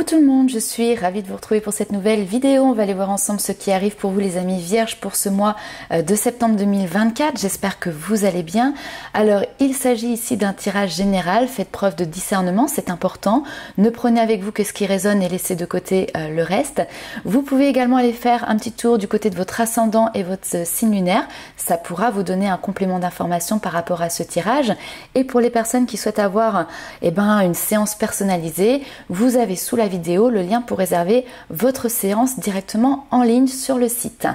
tout le monde, je suis ravie de vous retrouver pour cette nouvelle vidéo. On va aller voir ensemble ce qui arrive pour vous les amis vierges pour ce mois de septembre 2024. J'espère que vous allez bien. Alors il s'agit ici d'un tirage général, faites preuve de discernement, c'est important. Ne prenez avec vous que ce qui résonne et laissez de côté le reste. Vous pouvez également aller faire un petit tour du côté de votre ascendant et votre signe lunaire. Ça pourra vous donner un complément d'information par rapport à ce tirage. Et pour les personnes qui souhaitent avoir une séance personnalisée, vous avez sous la vidéo le lien pour réserver votre séance directement en ligne sur le site.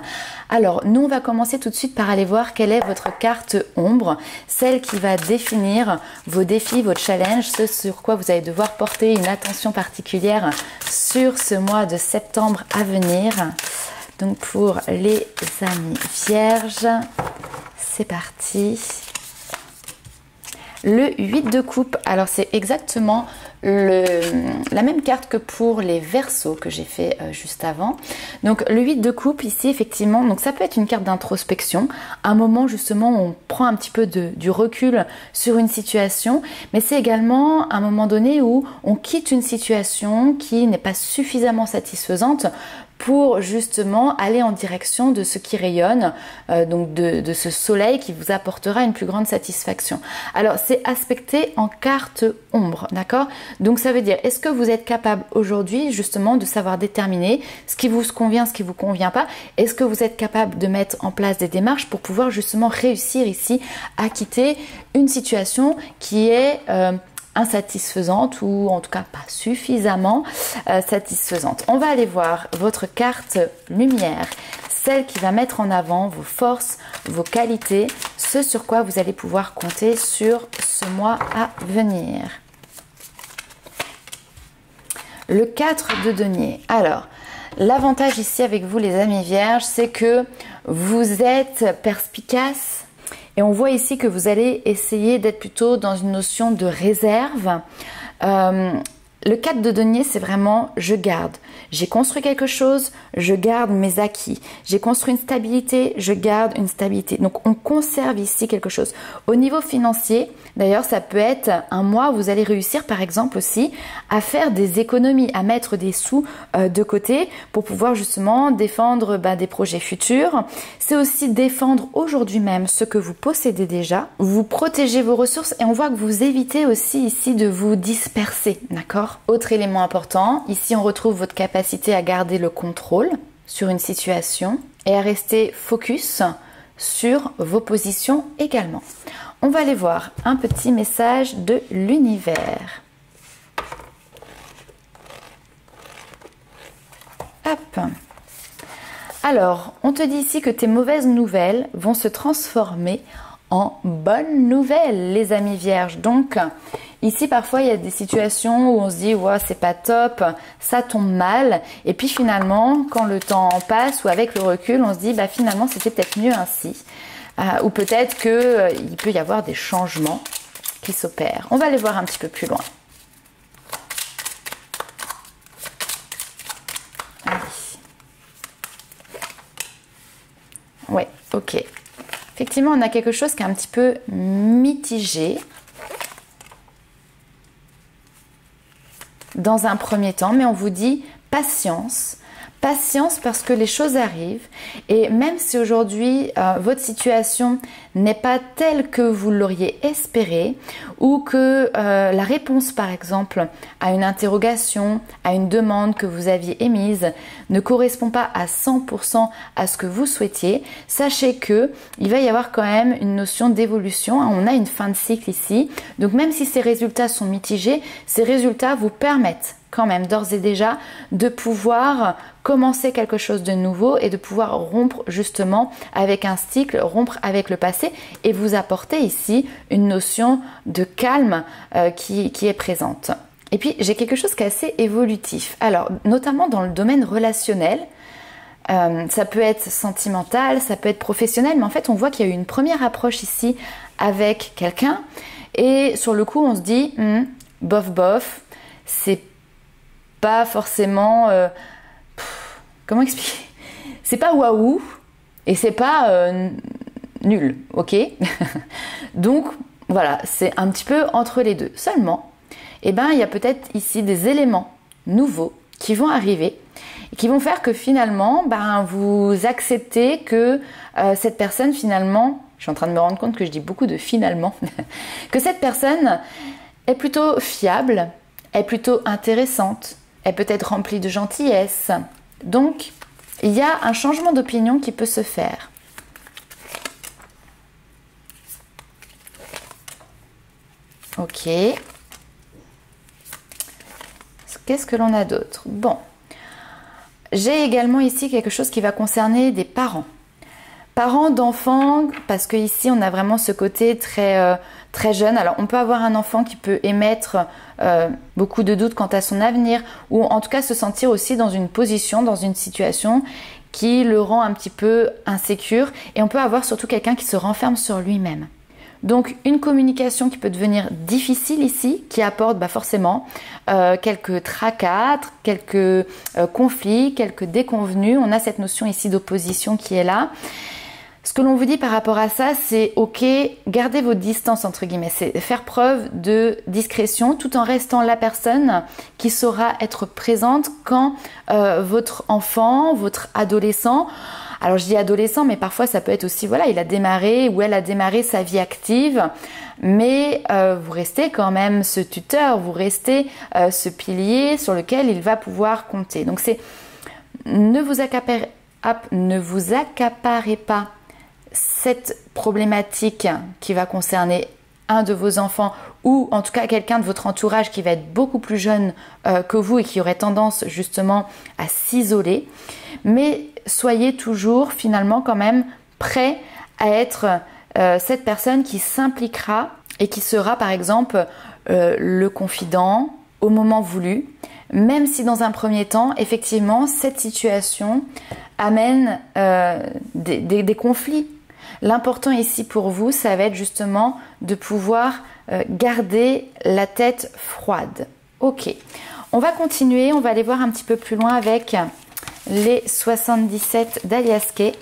Alors nous on va commencer tout de suite par aller voir quelle est votre carte ombre, celle qui va définir vos défis, vos challenges, ce sur quoi vous allez devoir porter une attention particulière sur ce mois de septembre à venir. Donc pour les amis vierges, c'est parti. Le 8 de coupe, alors c'est exactement la même carte que pour les Verseaux que j'ai fait juste avant. Donc le 8 de coupe ici effectivement, donc ça peut être une carte d'introspection, un moment justement où on prend un petit peu du recul sur une situation, mais c'est également un moment donné où on quitte une situation qui n'est pas suffisamment satisfaisante pour justement aller en direction de ce qui rayonne, donc de ce soleil qui vous apportera une plus grande satisfaction. Alors c'est aspecté en carte ombre, d'accord? Donc ça veut dire, est-ce que vous êtes capable aujourd'hui justement de savoir déterminer ce qui vous convient, ce qui vous convient pas? Est-ce que vous êtes capable de mettre en place des démarches pour pouvoir justement réussir ici à quitter une situation qui est insatisfaisante ou en tout cas pas suffisamment satisfaisante. On va aller voir votre carte lumière, celle qui va mettre en avant vos forces, vos qualités, ce sur quoi vous allez pouvoir compter sur ce mois à venir. Le 4 de denier. Alors, l'avantage ici avec vous les amis vierges, c'est que vous êtes perspicace. Et on voit ici que vous allez essayer d'être plutôt dans une notion de réserve. Le 4 de denier, c'est vraiment je garde. J'ai construit quelque chose, je garde mes acquis. J'ai construit une stabilité, je garde une stabilité. Donc on conserve ici quelque chose. Au niveau financier, d'ailleurs, ça peut être un mois où vous allez réussir par exemple aussi à faire des économies, à mettre des sous de côté pour pouvoir justement défendre des projets futurs. C'est aussi défendre aujourd'hui même ce que vous possédez déjà. Vous protégez vos ressources et on voit que vous évitez aussi ici de vous disperser, d'accord? Autre élément important, ici on retrouve votre capacité à garder le contrôle sur une situation et à rester focus sur vos positions également. On va aller voir un petit message de l'univers. Hop. Alors, on te dit ici que tes mauvaises nouvelles vont se transformer en bonnes nouvelles, les amis vierges. Donc, ici, parfois, il y a des situations où on se dit « ouais, c'est pas top, ça tombe mal ». Et puis finalement, quand le temps passe ou avec le recul, on se dit « finalement, c'était peut-être mieux ainsi ». Ou peut-être qu'il peut y avoir des changements qui s'opèrent. On va aller voir un petit peu plus loin. Allez. Ouais, ok. Effectivement, on a quelque chose qui est un petit peu mitigé dans un premier temps, mais on vous dit patience. Patience parce que les choses arrivent et même si aujourd'hui votre situation n'est pas telle que vous l'auriez espéré ou que la réponse par exemple à une interrogation, à une demande que vous aviez émise ne correspond pas à 100% à ce que vous souhaitiez, sachez que il va y avoir quand même une notion d'évolution. On a une fin de cycle ici, donc même si ces résultats sont mitigés, ces résultats vous permettent quand même d'ores et déjà de pouvoir commencer quelque chose de nouveau et de pouvoir rompre justement avec un cycle, rompre avec le passé et vous apporter ici une notion de calme qui est présente. Et puis j'ai quelque chose qui est assez évolutif, alors notamment dans le domaine relationnel. Ça peut être sentimental, ça peut être professionnel, mais en fait on voit qu'il y a eu une première approche ici avec quelqu'un et sur le coup on se dit bof bof, c'est pas forcément comment expliquer, c'est pas waouh et c'est pas nul, ok. Donc voilà, c'est un petit peu entre les deux. Seulement, il y a peut-être ici des éléments nouveaux qui vont arriver et qui vont faire que finalement, vous acceptez que cette personne finalement, je suis en train de me rendre compte que je dis beaucoup de finalement, que cette personne est plutôt fiable, est plutôt intéressante, est peut-être remplie de gentillesse. Donc, il y a un changement d'opinion qui peut se faire. Ok. Qu'est-ce que l'on a d'autre? Bon. J'ai également ici quelque chose qui va concerner des parents. Parents d'enfants, parce que ici on a vraiment ce côté très, très jeune. Alors on peut avoir un enfant qui peut émettre beaucoup de doutes quant à son avenir, ou en tout cas se sentir aussi dans une position, dans une situation qui le rend un petit peu insécure. Et on peut avoir surtout quelqu'un qui se renferme sur lui-même. Donc une communication qui peut devenir difficile ici, qui apporte forcément quelques tracas, quelques conflits, quelques déconvenus. On a cette notion ici d'opposition qui est là. Ce que l'on vous dit par rapport à ça, c'est ok, gardez vos distances entre guillemets, c'est faire preuve de discrétion tout en restant la personne qui saura être présente quand votre enfant, votre adolescent, alors je dis adolescent, mais parfois ça peut être aussi, voilà, il a démarré ou elle a démarré sa vie active, mais vous restez quand même ce tuteur, vous restez ce pilier sur lequel il va pouvoir compter. Donc c'est, ne vous accaparez pas cette problématique qui va concerner un de vos enfants ou en tout cas quelqu'un de votre entourage qui va être beaucoup plus jeune que vous et qui aurait tendance justement à s'isoler. Mais soyez toujours finalement quand même prêt à être cette personne qui s'impliquera et qui sera par exemple le confident au moment voulu, même si dans un premier temps, effectivement, cette situation amène des conflits. L'important ici pour vous, ça va être justement de pouvoir garder la tête froide. Ok, on va continuer, on va aller voir un petit peu plus loin avec les 77 d'Alias Kay.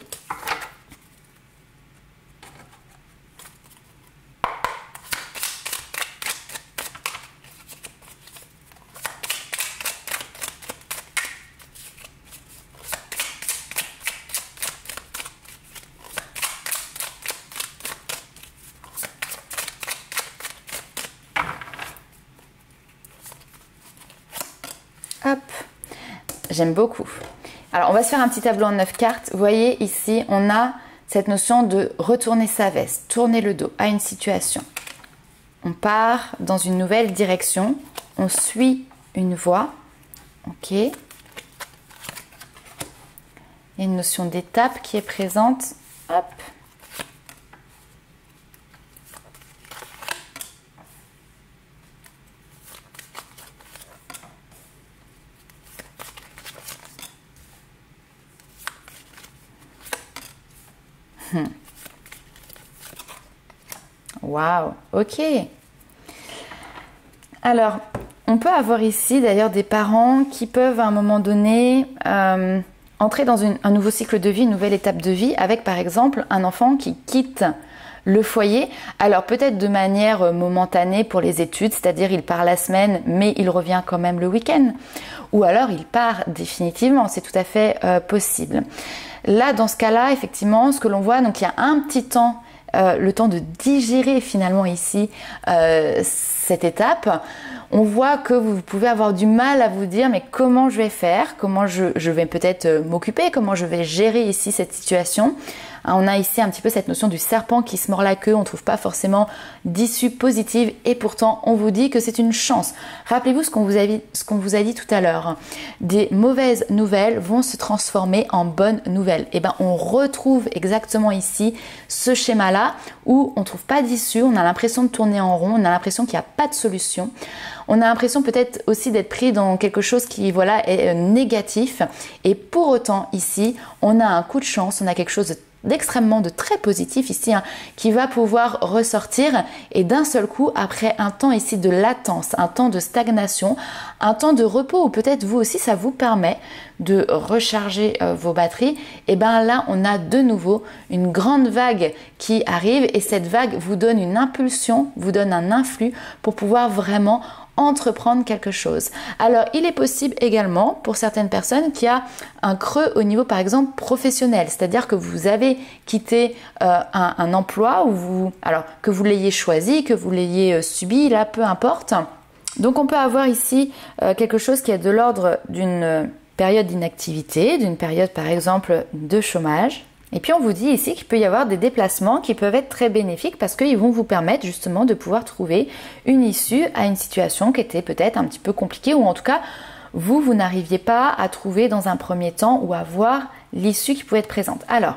Hop, j'aime beaucoup. Alors, on va se faire un petit tableau en 9 cartes. Vous voyez, ici, on a cette notion de retourner sa veste, tourner le dos à une situation. On part dans une nouvelle direction, on suit une voie. Ok. Il y a une notion d'étape qui est présente. Hop. Waouh, ok. Alors, on peut avoir ici d'ailleurs des parents qui peuvent à un moment donné entrer dans un nouveau cycle de vie, une nouvelle étape de vie avec par exemple un enfant qui quitte le foyer. Alors peut-être de manière momentanée pour les études, c'est-à-dire il part la semaine mais il revient quand même le week-end. Ou alors il part définitivement, c'est tout à fait possible. Là, dans ce cas-là, effectivement, ce que l'on voit, donc il y a un petit temps, le temps de digérer finalement ici cette étape. On voit que vous pouvez avoir du mal à vous dire mais comment je vais faire, comment je vais peut-être m'occuper, comment je vais gérer ici cette situation. On a ici un petit peu cette notion du serpent qui se mord la queue, on ne trouve pas forcément d'issue positive et pourtant on vous dit que c'est une chance. Rappelez-vous ce qu'on vous a dit tout à l'heure. Des mauvaises nouvelles vont se transformer en bonnes nouvelles. Et bien on retrouve exactement ici ce schéma-là où on ne trouve pas d'issue, on a l'impression de tourner en rond, on a l'impression qu'il n'y a pas de solution. On a l'impression peut-être aussi d'être pris dans quelque chose qui est négatif et pour autant ici on a un coup de chance, on a quelque chose d'extrêmement de très positif ici qui va pouvoir ressortir et d'un seul coup après un temps ici de latence, un temps de stagnation, un temps de repos où peut-être vous aussi ça vous permet de recharger vos batteries, et bien là on a de nouveau une grande vague qui arrive et cette vague vous donne une impulsion, vous donne un influx pour pouvoir vraiment entreprendre quelque chose. Alors, il est possible également pour certaines personnes qu'il y a un creux au niveau, par exemple, professionnel. C'est-à-dire que vous avez quitté un emploi alors que vous l'ayez choisi, que vous l'ayez subi, là, peu importe. Donc, on peut avoir ici quelque chose qui est de l'ordre d'une période d'inactivité, d'une période, par exemple, de chômage. Et puis on vous dit ici qu'il peut y avoir des déplacements qui peuvent être très bénéfiques parce qu'ils vont vous permettre justement de pouvoir trouver une issue à une situation qui était peut-être un petit peu compliquée ou en tout cas vous n'arriviez pas à trouver dans un premier temps ou à voir l'issue qui pouvait être présente. Alors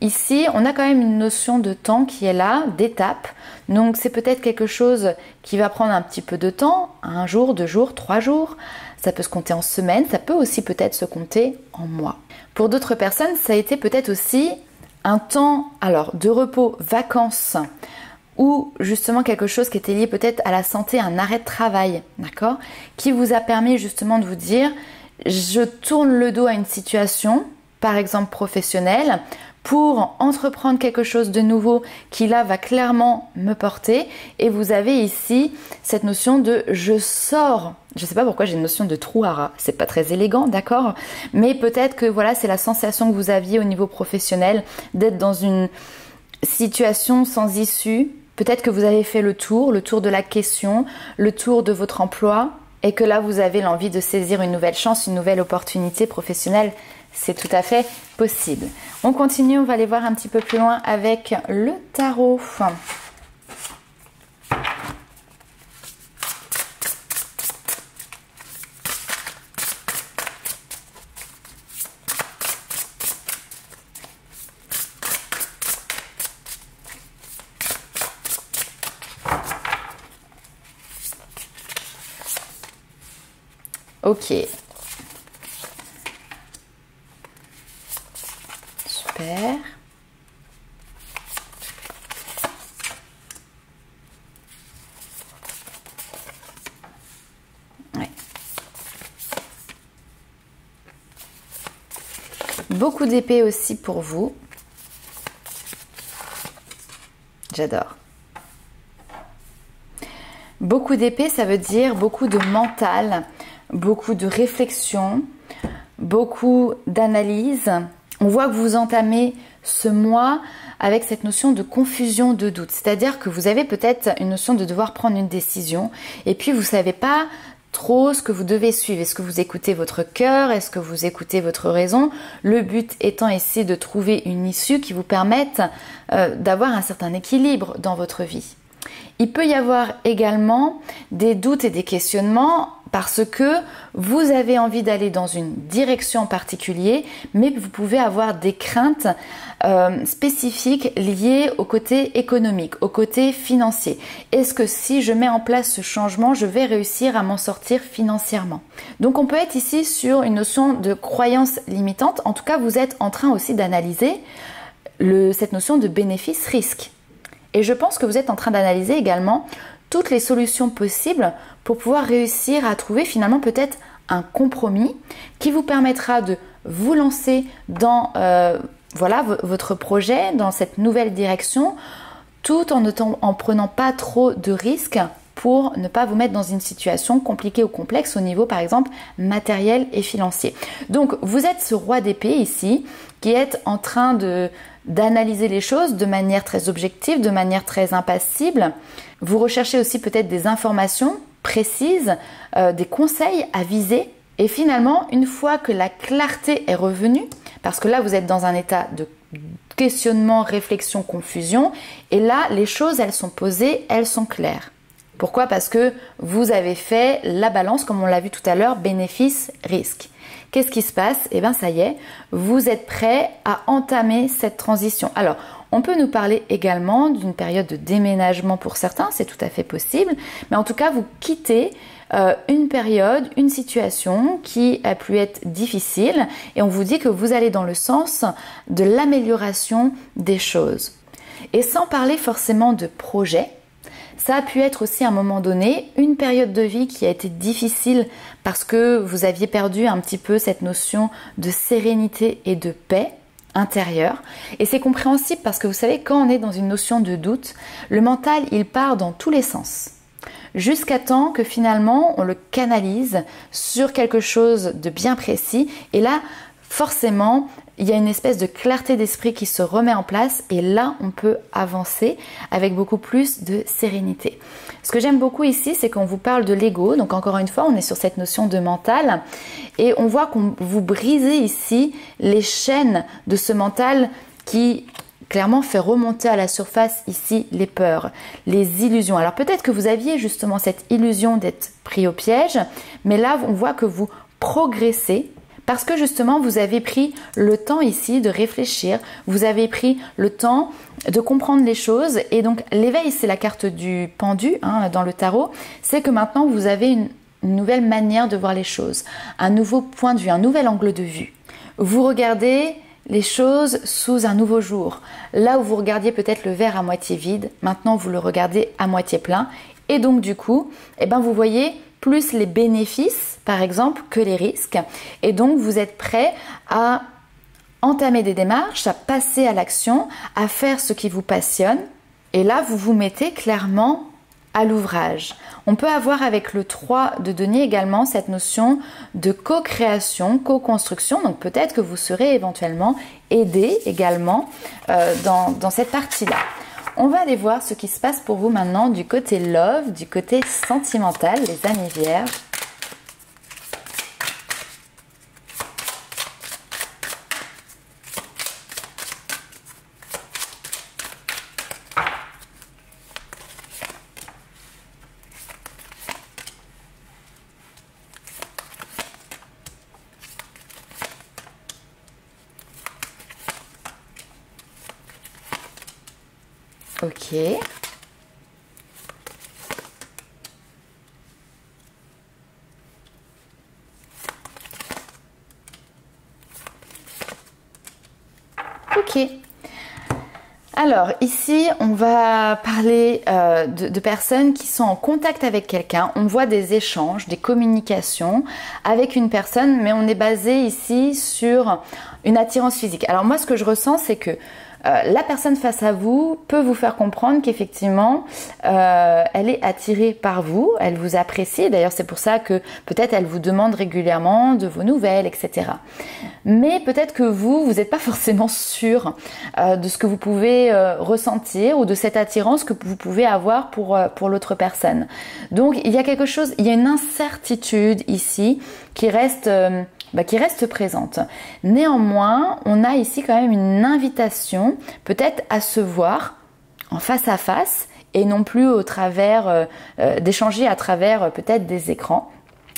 ici on a quand même une notion de temps qui est là, d'étape. Donc c'est peut-être quelque chose qui va prendre un petit peu de temps, 1 jour, 2 jours, 3 jours. Ça peut se compter en semaines, ça peut aussi peut-être se compter en mois. Pour d'autres personnes, ça a été peut-être aussi un temps de repos, vacances, ou justement quelque chose qui était lié peut-être à la santé, un arrêt de travail, d'accord, qui vous a permis justement de vous dire je tourne le dos à une situation, par exemple professionnelle, pour entreprendre quelque chose de nouveau qui là va clairement me porter. Et vous avez ici cette notion de je sors. Je ne sais pas pourquoi j'ai une notion de trou à rat, c'est pas très élégant, d'accord? Mais peut-être que voilà, c'est la sensation que vous aviez au niveau professionnel d'être dans une situation sans issue. Peut-être que vous avez fait le tour de la question, le tour de votre emploi et que là vous avez l'envie de saisir une nouvelle chance, une nouvelle opportunité professionnelle. C'est tout à fait possible. On continue, on va aller voir un petit peu plus loin avec le tarot. Ok. Super. Ouais. Beaucoup d'épée aussi pour vous. J'adore. Beaucoup d'épée, ça veut dire beaucoup de mental, beaucoup de réflexion, beaucoup d'analyse. On voit que vous entamez ce mois avec cette notion de confusion, de doute. C'est-à-dire que vous avez peut-être une notion de devoir prendre une décision et puis vous ne savez pas trop ce que vous devez suivre. Est-ce que vous écoutez votre cœur? Est-ce que vous écoutez votre raison? Le but étant ici de trouver une issue qui vous permette d'avoir un certain équilibre dans votre vie. Il peut y avoir également des doutes et des questionnements parce que vous avez envie d'aller dans une direction en particulier, mais vous pouvez avoir des craintes spécifiques liées au côté économique, au côté financier. Est-ce que si je mets en place ce changement, je vais réussir à m'en sortir financièrement? Donc on peut être ici sur une notion de croyance limitante. En tout cas, vous êtes en train aussi d'analyser cette notion de bénéfice-risque. Et je pense que vous êtes en train d'analyser également toutes les solutions possibles pour pouvoir réussir à trouver finalement peut-être un compromis qui vous permettra de vous lancer dans votre projet, dans cette nouvelle direction, tout en prenant pas trop de risques pour ne pas vous mettre dans une situation compliquée ou complexe au niveau par exemple matériel et financier. Donc vous êtes ce roi d'épée ici qui est en train d'analyser les choses de manière très objective, de manière très impassible. Vous recherchez aussi peut-être des informations précises, des conseils à viser. Et finalement, une fois que la clarté est revenue, parce que là vous êtes dans un état de questionnement, réflexion, confusion, et là les choses elles sont posées, elles sont claires. Pourquoi? Parce que vous avez fait la balance, comme on l'a vu tout à l'heure, bénéfice-risque. Qu'est-ce qui se passe? Eh bien, ça y est, vous êtes prêt à entamer cette transition. Alors, on peut nous parler également d'une période de déménagement pour certains, c'est tout à fait possible. Mais en tout cas, vous quittez une période, une situation qui a pu être difficile et on vous dit que vous allez dans le sens de l'amélioration des choses. Et sans parler forcément de projet, ça a pu être aussi à un moment donné une période de vie qui a été difficile parce que vous aviez perdu un petit peu cette notion de sérénité et de paix intérieure. Et c'est compréhensible parce que vous savez, quand on est dans une notion de doute, le mental, il part dans tous les sens. jusqu'à temps que finalement on le canalise sur quelque chose de bien précis. Et là, forcément, il y a une espèce de clarté d'esprit qui se remet en place et là, on peut avancer avec beaucoup plus de sérénité. Ce que j'aime beaucoup ici, c'est qu'on vous parle de l'ego. Donc encore une fois, on est sur cette notion de mental et on voit qu'on vous brisez ici les chaînes de ce mental qui clairement fait remonter à la surface ici les peurs, les illusions. Alors peut-être que vous aviez justement cette illusion d'être pris au piège, mais là, on voit que vous progressez parce que justement, vous avez pris le temps ici de réfléchir, vous avez pris le temps de comprendre les choses. Et donc, l'éveil, c'est la carte du pendu dans le tarot. C'est que maintenant, vous avez une nouvelle manière de voir les choses, un nouveau point de vue, un nouvel angle de vue. Vous regardez les choses sous un nouveau jour. Là où vous regardiez peut-être le verre à moitié vide, maintenant, vous le regardez à moitié plein. Et donc, du coup, vous voyez plus les bénéfices, par exemple, que les risques. Et donc, vous êtes prêt à entamer des démarches, à passer à l'action, à faire ce qui vous passionne. Et là, vous vous mettez clairement à l'ouvrage. On peut avoir avec le 3 de denier également cette notion de co-création, co-construction. Donc, peut-être que vous serez éventuellement aidé également dans cette partie-là. On va aller voir ce qui se passe pour vous maintenant du côté love, du côté sentimental, les amis vierges. Ok. Ok. Alors ici, on va parler de personnes qui sont en contact avec quelqu'un. On voit des échanges, des communications avec une personne, mais on est basé ici sur une attirance physique. Alors moi, ce que je ressens, c'est que la personne face à vous peut vous faire comprendre qu'effectivement, elle est attirée par vous, elle vous apprécie. D'ailleurs, c'est pour ça que peut-être elle vous demande régulièrement de vos nouvelles, etc. Mais peut-être que vous n'êtes pas forcément sûr de ce que vous pouvez ressentir ou de cette attirance que vous pouvez avoir pour l'autre personne. Donc, il y a quelque chose, il y a une incertitude ici qui reste présente. Néanmoins, on a ici quand même une invitation peut-être à se voir en face à face et non plus au travers d'échanger à travers peut-être des écrans.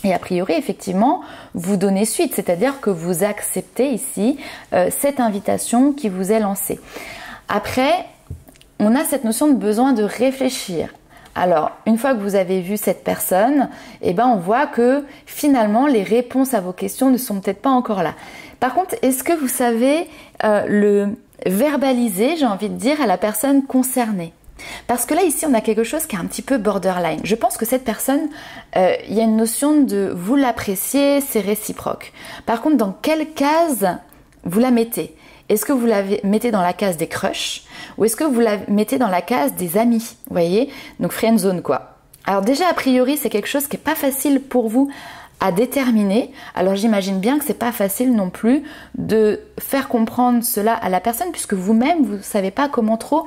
Et a priori, effectivement, vous donnez suite, c'est-à-dire que vous acceptez ici cette invitation qui vous est lancée. Après, on a cette notion de besoin de réfléchir. Alors, une fois que vous avez vu cette personne, on voit que finalement, les réponses à vos questions ne sont peut-être pas encore là. Par contre, est-ce que vous savez le verbaliser, j'ai envie de dire, à la personne concernée ? Parce que là, ici, on a quelque chose qui est un petit peu borderline. Je pense que cette personne, il y a une notion de vous l'appréciez, c'est réciproque. Par contre, dans quelle case vous la mettez ? Est-ce que vous la mettez dans la case des crushs ou est-ce que vous la mettez dans la case des amis ? Vous voyez ? Donc friend zone quoi. Alors déjà, a priori, c'est quelque chose qui n'est pas facile pour vous à déterminer. Alors j'imagine bien que c'est pas facile non plus de faire comprendre cela à la personne puisque vous-même vous savez pas comment trop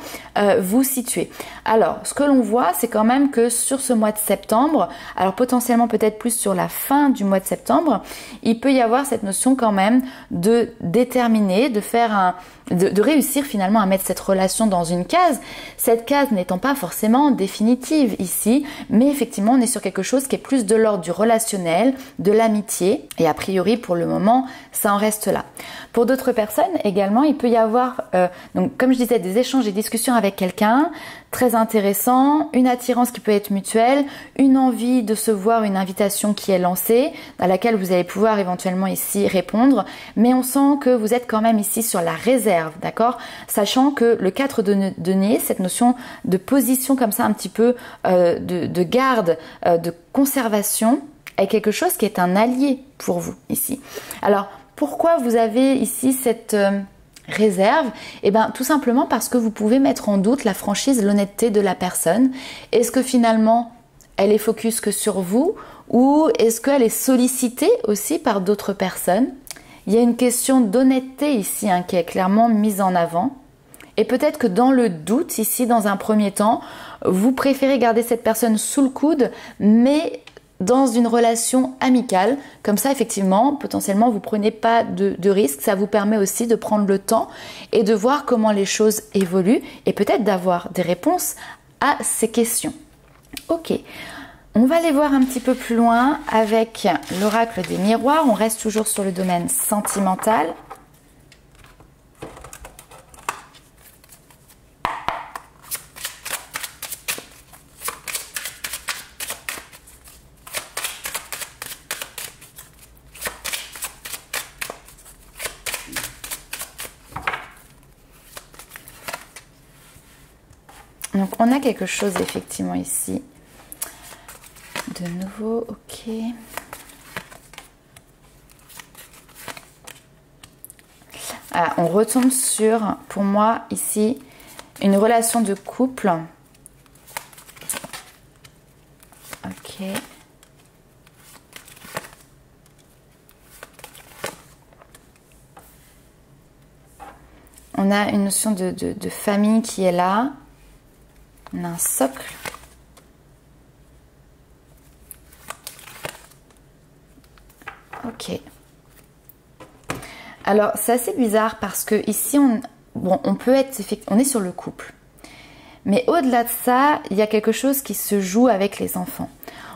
vous situer. Alors ce que l'on voit c'est quand même que sur ce mois de septembre, alors potentiellement peut-être plus sur la fin du mois de septembre, il peut y avoir cette notion quand même de déterminer, de faire de réussir finalement à mettre cette relation dans une case, cette case n'étant pas forcément définitive ici, mais effectivement on est sur quelque chose qui est plus de l'ordre du relationnel, de l'amitié, et a priori pour le moment ça en reste là. Pour d'autres personnes également, il peut y avoir, donc comme je disais, des échanges et discussions avec quelqu'un, très intéressant, une attirance qui peut être mutuelle, une envie de se voir, une invitation qui est lancée, à laquelle vous allez pouvoir éventuellement ici répondre, mais on sent que vous êtes quand même ici sur la réserve, d'accord ? Sachant que le 4 de denier, cette notion de position comme ça un petit peu de garde, de conservation, est quelque chose qui est un allié pour vous ici. Alors, pourquoi vous avez ici cette réserve? Tout simplement parce que vous pouvez mettre en doute la franchise, l'honnêteté de la personne. Est-ce que finalement, elle est focus que sur vous ou est-ce qu'elle est sollicitée aussi par d'autres personnes? Il y a une question d'honnêteté ici hein, qui est clairement mise en avant. Et peut-être que dans le doute, ici, dans un premier temps, vous préférez garder cette personne sous le coude, mais dans une relation amicale. Comme ça, effectivement, potentiellement, vous ne prenez pas de risques. Ça vous permet aussi de prendre le temps et de voir comment les choses évoluent et peut-être d'avoir des réponses à ces questions. Ok, on va aller voir un petit peu plus loin avec l'oracle des miroirs. On reste toujours sur le domaine sentimental. Donc on a quelque chose effectivement ici. De nouveau, ok. Ah, on retombe sur, pour moi ici, une relation de couple. Ok. On a une notion de famille qui est là. On a un socle. Ok. Alors, c'est assez bizarre parce que ici, on est sur le couple. Mais au-delà de ça, il y a quelque chose qui se joue avec les enfants.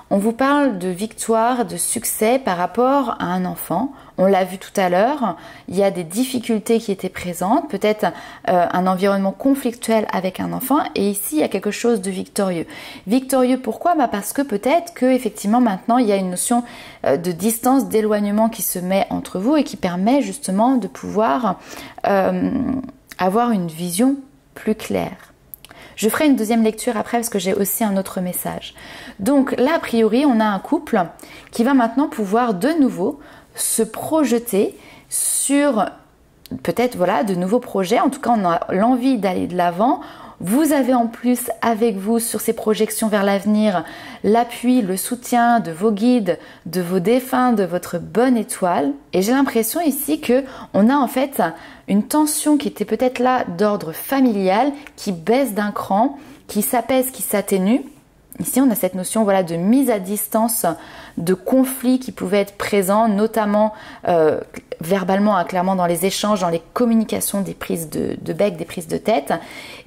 On vous parle de victoire, de succès par rapport à un enfant. On l'a vu tout à l'heure, il y a des difficultés qui étaient présentes, peut-être un environnement conflictuel avec un enfant. Et ici, il y a quelque chose de victorieux. Victorieux, pourquoi? Parce que peut-être que effectivement maintenant, il y a une notion de distance, d'éloignement qui se met entre vous et qui permet justement de pouvoir avoir une vision plus claire. Je ferai une deuxième lecture après parce que j'ai aussi un autre message. Donc là, a priori, on a un couple qui va maintenant pouvoir de nouveau se projeter sur peut-être voilà, de nouveaux projets. En tout cas, on a l'envie d'aller de l'avant. Vous avez en plus avec vous sur ces projections vers l'avenir l'appui, le soutien de vos guides, de vos défunts, de votre bonne étoile. Et j'ai l'impression ici que on a en fait une tension qui était peut-être là d'ordre familial, qui baisse d'un cran, qui s'apaise, qui s'atténue. Ici, on a cette notion voilà, de mise à distance, de conflits qui pouvaient être présents, notamment verbalement, hein, clairement dans les échanges, dans les communications, des prises de bec, des prises de tête.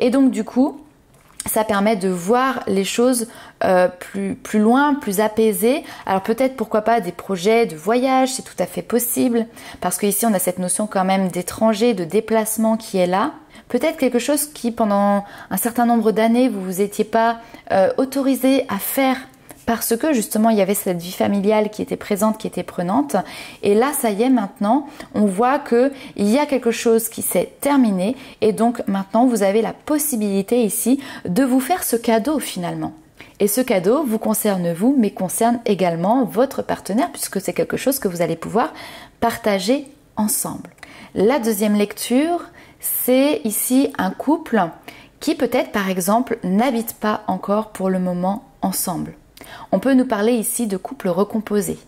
Et donc, du coup, ça permet de voir les choses plus loin, plus apaisées. Alors peut-être, pourquoi pas, des projets de voyage, c'est tout à fait possible. Parce qu'ici, on a cette notion quand même d'étranger, de déplacement qui est là. Peut-être quelque chose qui, pendant un certain nombre d'années, vous vous étiez pas autorisé à faire parce que justement, il y avait cette vie familiale qui était présente, qui était prenante. Et là, ça y est, maintenant, on voit qu'il y a quelque chose qui s'est terminé. Et donc, maintenant, vous avez la possibilité ici de vous faire ce cadeau finalement. Et ce cadeau vous concerne vous, mais concerne également votre partenaire puisque c'est quelque chose que vous allez pouvoir partager ensemble. La deuxième lecture, c'est ici un couple qui peut-être par exemple n'habite pas encore pour le moment ensemble. On peut nous parler ici de couple recomposé.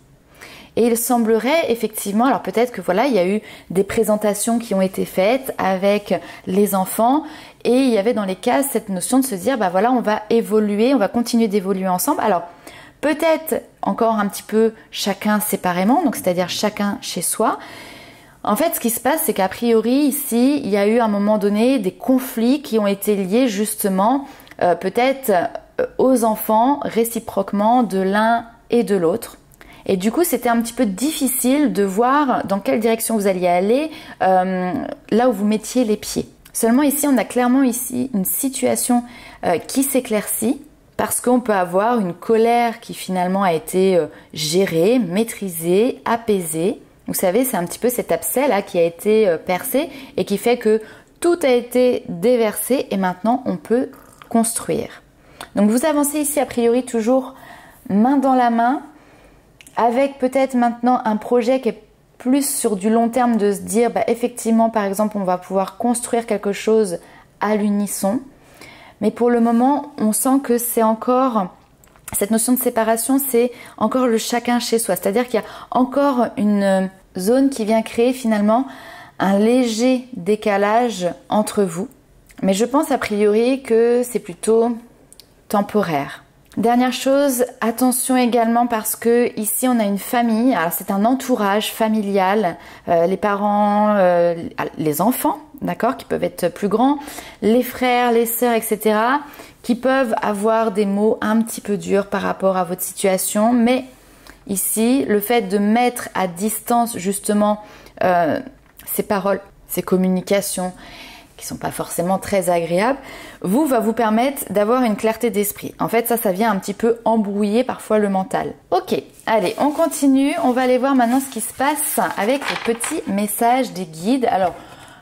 Et il semblerait effectivement, alors peut-être que voilà, il y a eu des présentations qui ont été faites avec les enfants et il y avait dans les cases cette notion de se dire, bah voilà, on va évoluer, on va continuer d'évoluer ensemble. Alors peut-être encore un petit peu chacun séparément, donc c'est-à-dire chacun chez soi. En fait, ce qui se passe, c'est qu'a priori, ici, il y a eu à un moment donné des conflits qui ont été liés justement peut-être aux enfants réciproquement de l'un et de l'autre. Et du coup, c'était un petit peu difficile de voir dans quelle direction vous alliez aller, là où vous mettiez les pieds. Seulement ici, on a clairement ici une situation qui s'éclaircit parce qu'on peut avoir une colère qui finalement a été gérée, maîtrisée, apaisée. Vous savez, c'est un petit peu cet abcès là qui a été percé et qui fait que tout a été déversé et maintenant on peut construire. Donc vous avancez ici a priori toujours main dans la main avec peut-être maintenant un projet qui est plus sur du long terme de se dire bah, effectivement par exemple on va pouvoir construire quelque chose à l'unisson. Mais pour le moment on sent que c'est encore cette notion de séparation, c'est encore le chacun chez soi. C'est-à-dire qu'il y a encore une zone qui vient créer finalement un léger décalage entre vous. Mais je pense a priori que c'est plutôt temporaire. Dernière chose, attention également parce que ici on a une famille, alors c'est un entourage familial, les parents, les enfants, d'accord, qui peuvent être plus grands, les frères, les sœurs, etc., qui peuvent avoir des mots un petit peu durs par rapport à votre situation, mais ici, le fait de mettre à distance justement ces paroles, ces communications, qui sont pas forcément très agréables, va vous permettre d'avoir une clarté d'esprit. En fait, ça vient un petit peu embrouiller parfois le mental. Ok, allez, on continue. On va aller voir maintenant ce qui se passe avec les petits messages des guides. Alors,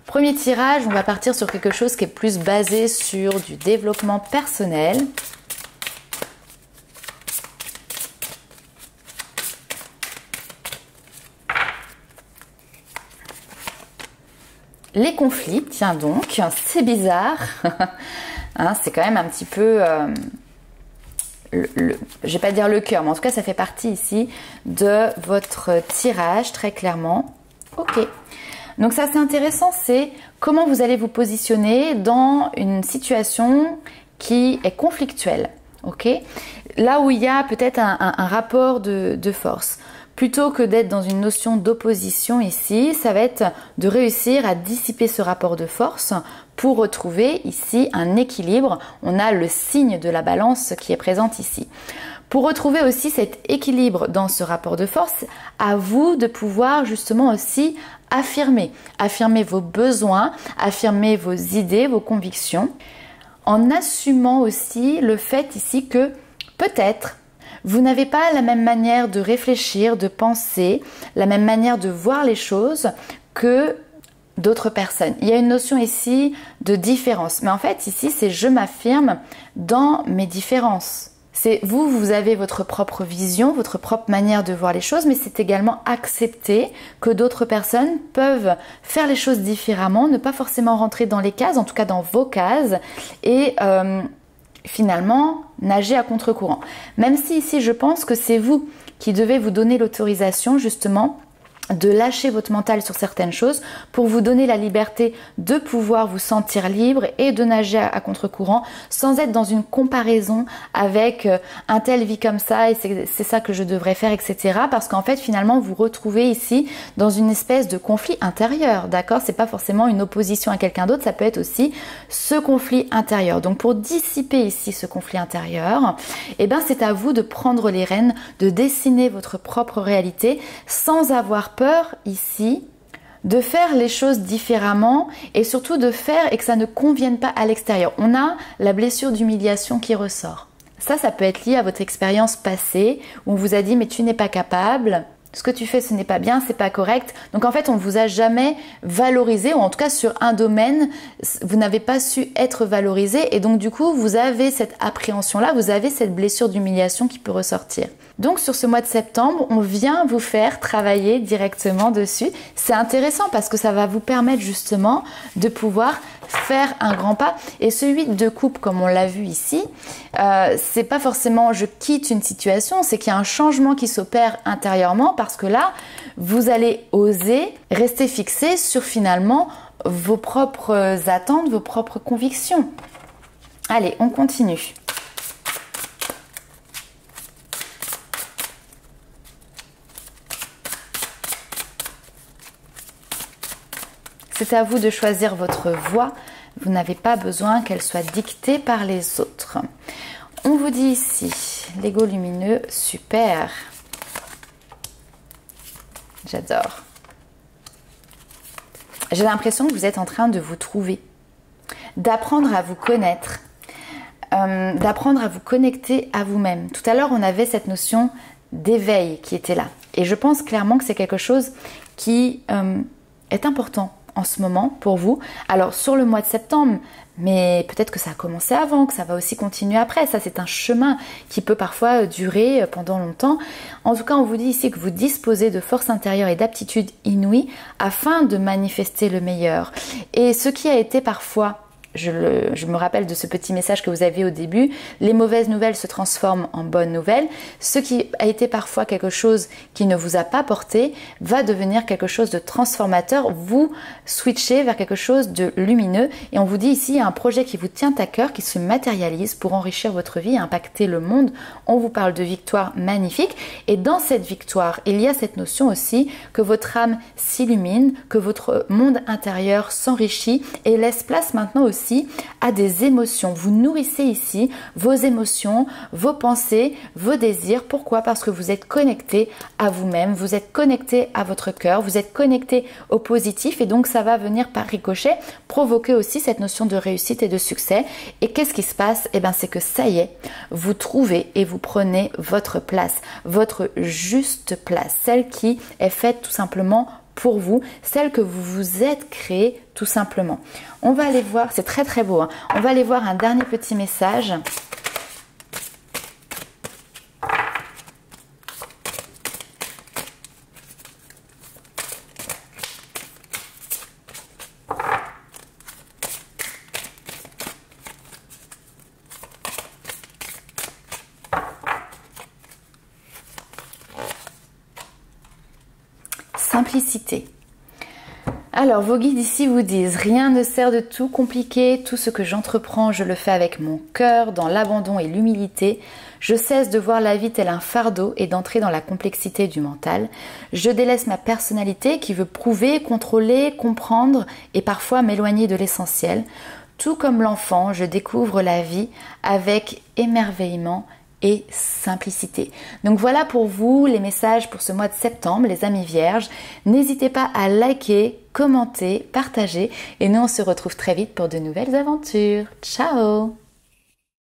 premier tirage, on va partir sur quelque chose qui est plus basé sur du développement personnel. Les conflits, tiens donc, c'est bizarre, hein, c'est quand même un petit peu, je vais pas dire le cœur, mais en tout cas ça fait partie ici de votre tirage très clairement. Ok, donc ça c'est intéressant, c'est comment vous allez vous positionner dans une situation qui est conflictuelle, ok, là où il y a peut-être un rapport de force. Plutôt que d'être dans une notion d'opposition ici, ça va être de réussir à dissiper ce rapport de force pour retrouver ici un équilibre. On a le signe de la balance qui est présente ici. Pour retrouver aussi cet équilibre dans ce rapport de force, à vous de pouvoir justement aussi affirmer vos besoins, affirmer vos idées, vos convictions, en assumant aussi le fait ici que peut-être vous n'avez pas la même manière de réfléchir, de penser, la même manière de voir les choses que d'autres personnes. Il y a une notion ici de différence. Mais en fait, ici, c'est je m'affirme dans mes différences. C'est vous avez votre propre vision, votre propre manière de voir les choses, mais c'est également accepter que d'autres personnes peuvent faire les choses différemment, ne pas forcément rentrer dans les cases, en tout cas dans vos cases, et finalement nager à contre-courant. Même si ici je pense que c'est vous qui devez vous donner l'autorisation justement de lâcher votre mental sur certaines choses pour vous donner la liberté de pouvoir vous sentir libre et de nager à contre-courant sans être dans une comparaison avec un tel vit comme ça et c'est ça que je devrais faire, etc. Parce qu'en fait finalement vous retrouvez ici dans une espèce de conflit intérieur, d'accord? C'est pas forcément une opposition à quelqu'un d'autre, ça peut être aussi ce conflit intérieur. Donc pour dissiper ici ce conflit intérieur, eh ben c'est à vous de prendre les rênes, de dessiner votre propre réalité sans avoir peur ici de faire les choses différemment et surtout de faire et que ça ne convienne pas à l'extérieur. On a la blessure d'humiliation qui ressort. Ça peut être lié à votre expérience passée où on vous a dit mais tu n'es pas capable, ce que tu fais ce n'est pas bien, c'est pas correct. Donc en fait on ne vous a jamais valorisé ou en tout cas sur un domaine vous n'avez pas su être valorisé et donc du coup vous avez cette appréhension là, vous avez cette blessure d'humiliation qui peut ressortir. Donc sur ce mois de septembre, on vient vous faire travailler directement dessus. C'est intéressant parce que ça va vous permettre justement de pouvoir faire un grand pas. Et ce 8 de coupe, comme on l'a vu ici, c'est pas forcément je quitte une situation, c'est qu'il y a un changement qui s'opère intérieurement parce que là, vous allez oser rester fixé sur finalement vos propres attentes, vos propres convictions. Allez, on continue. C'est à vous de choisir votre voie. Vous n'avez pas besoin qu'elle soit dictée par les autres. On vous dit ici, l'ego lumineux, super. J'adore. J'ai l'impression que vous êtes en train de vous trouver, d'apprendre à vous connaître, d'apprendre à vous connecter à vous-même. Tout à l'heure, on avait cette notion d'éveil qui était là. Et je pense clairement que c'est quelque chose qui est important en ce moment pour vous. Alors sur le mois de septembre, mais peut-être que ça a commencé avant, que ça va aussi continuer après. Ça c'est un chemin qui peut parfois durer pendant longtemps. En tout cas, on vous dit ici que vous disposez de force intérieure et d'aptitudes inouïes afin de manifester le meilleur. Et ce qui a été parfois je me rappelle de ce petit message que vous avez au début, les mauvaises nouvelles se transforment en bonnes nouvelles. Ce qui a été parfois quelque chose qui ne vous a pas porté va devenir quelque chose de transformateur. Vous switchez vers quelque chose de lumineux et on vous dit ici, il y a un projet qui vous tient à cœur, qui se matérialise pour enrichir votre vie et impacter le monde. On vous parle de victoire magnifique et dans cette victoire, il y a cette notion aussi que votre âme s'illumine, que votre monde intérieur s'enrichit et laisse place maintenant aussi à des émotions. Vous nourrissez ici vos émotions, vos pensées, vos désirs. Pourquoi? Parce que vous êtes connecté à vous-même, vous êtes connecté à votre cœur, vous êtes connecté au positif et donc ça va venir par ricochet provoquer aussi cette notion de réussite et de succès. Et qu'est-ce qui se passe? Eh bien, c'est que ça y est, vous trouvez et vous prenez votre place, votre juste place, celle qui est faite tout simplement pour vous, celle que vous vous êtes créée tout simplement. On va aller voir, c'est très très beau, hein. On va aller voir un dernier petit message. Simplicité. Alors, vos guides ici vous disent « Rien ne sert de tout compliquer, tout ce que j'entreprends, je le fais avec mon cœur, dans l'abandon et l'humilité. Je cesse de voir la vie tel un fardeau et d'entrer dans la complexité du mental. Je délaisse ma personnalité qui veut prouver, contrôler, comprendre et parfois m'éloigner de l'essentiel. Tout comme l'enfant, je découvre la vie avec émerveillement et simplicité. » Donc voilà pour vous les messages pour ce mois de septembre, les amis vierges. N'hésitez pas à liker, commenter, partager et nous on se retrouve très vite pour de nouvelles aventures. Ciao!